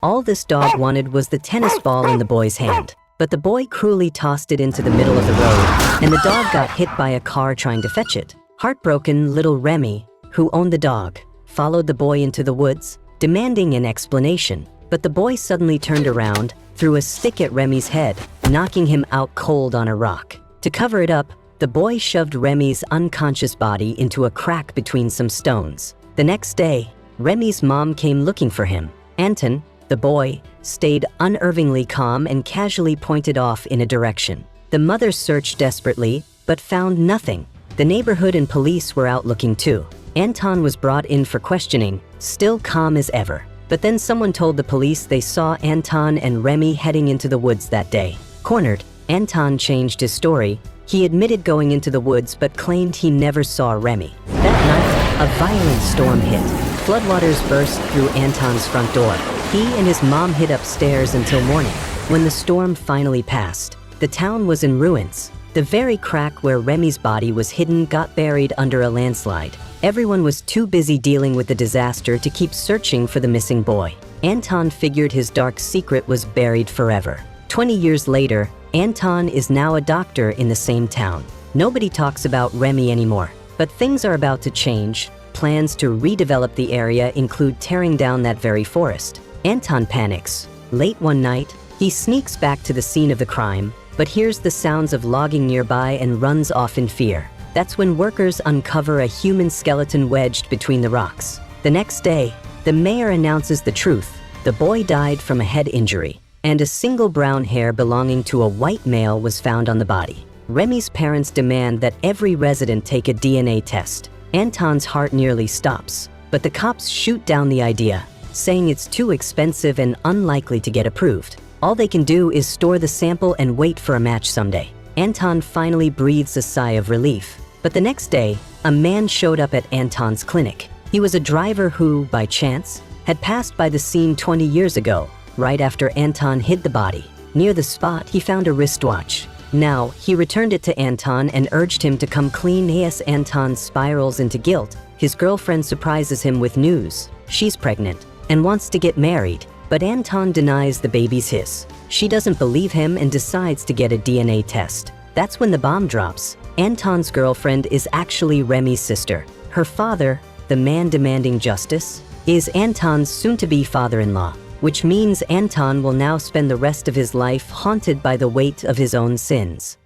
All this dog wanted was the tennis ball in the boy's hand. But the boy cruelly tossed it into the middle of the road, and the dog got hit by a car trying to fetch it. Heartbroken, little Rémi, who owned the dog, followed the boy into the woods, demanding an explanation. But the boy suddenly turned around, threw a stick at Rémi's head, knocking him out cold on a rock. To cover it up, the boy shoved Rémi's unconscious body into a crack between some stones. The next day, Rémi's mom came looking for him. Antoine, the boy, stayed unervingly calm and casually pointed off in a direction. The mother searched desperately, but found nothing. The neighborhood and police were out looking too. Antoine was brought in for questioning, still calm as ever. But then someone told the police they saw Antoine and Rémi heading into the woods that day. Cornered, Antoine changed his story. He admitted going into the woods but claimed he never saw Rémi. That night, a violent storm hit. Floodwaters burst through Antoine's front door. He and his mom hid upstairs until morning. When the storm finally passed, the town was in ruins. The very crack where Rémi's body was hidden got buried under a landslide. Everyone was too busy dealing with the disaster to keep searching for the missing boy. Antoine figured his dark secret was buried forever. 20 years later, Antoine is now a doctor in the same town. Nobody talks about Rémi anymore, but things are about to change. Plans to redevelop the area include tearing down that very forest. Antoine panics. Late one night, he sneaks back to the scene of the crime, but hears the sounds of logging nearby and runs off in fear. That's when workers uncover a human skeleton wedged between the rocks. The next day, the mayor announces the truth. The boy died from a head injury, and a single brown hair belonging to a white male was found on the body. Rémi's parents demand that every resident take a DNA test. Antoine's heart nearly stops, but the cops shoot down the idea, saying it's too expensive and unlikely to get approved. All they can do is store the sample and wait for a match someday. Antoine finally breathes a sigh of relief. But the next day, a man showed up at Antoine's clinic. He was a driver who, by chance, had passed by the scene 20 years ago, right after Antoine hid the body. Near the spot, he found a wristwatch. Now, he returned it to Antoine and urged him to come clean. As Antoine spirals into guilt, his girlfriend surprises him with news. She's pregnant and wants to get married, but Antoine denies the baby's his. She doesn't believe him and decides to get a DNA test. That's when the bomb drops. Antoine's girlfriend is actually Rémi's sister. Her father, the man demanding justice, is Antoine's soon-to-be father-in-law, which means Antoine will now spend the rest of his life haunted by the weight of his own sins.